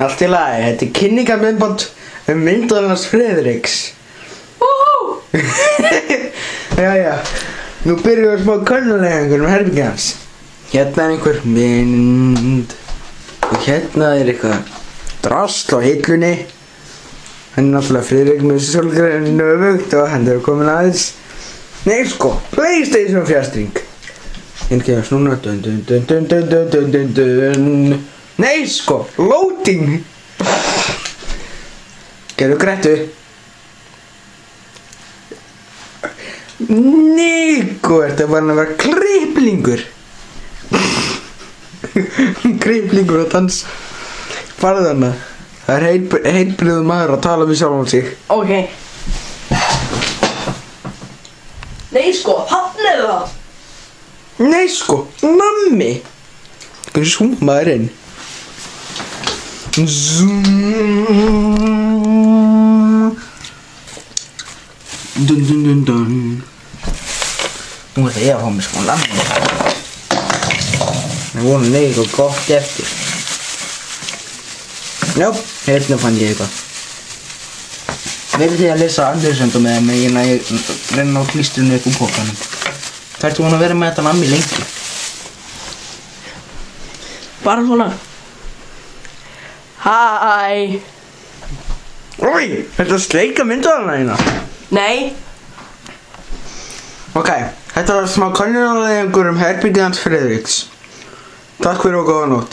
Allt í lagi, þetta kynningarmyndband myndaðar hans Friðriks. Jæja, nú byrjum við smá könnulegangur herbergið hans. Hérna einhver mynd og hérna eitthvað drasl á hillunni. Hann náttúrulega Friðrik með sólgreinu öfugt og hann komin aðeins. Nei sko, PlayStation fjastring. Hérna kemur snúna dun. Nei sko, loading. Gerðu Grettu. Nico, ertu bara að vera kriplingur. Kriplingur og dans. Farðu hana. Það heilbrigður maður að tala við sjálfan sig. Ok. Nei sko, hann það. Nei sko, nammi. Hvernig zooma maður inn? Zoom. Dun. Nú ætla ég að fá mér smá nammi. Það vona eitthvað gott eftir. Já, hérna fann ég eitthvað. Verið þið að lesa Andersöndum eða með ég reyna á klístrinu upp úr pokanum. Það ertu búin að vera með þetta nammi lengi. Bara svona. Hæ. Oi, þetta sleika myndaðarna hérna. Nei. Ok, þetta var smá könnulegangur herbergið hans Friðriks. Takk fyrir og góða nótt.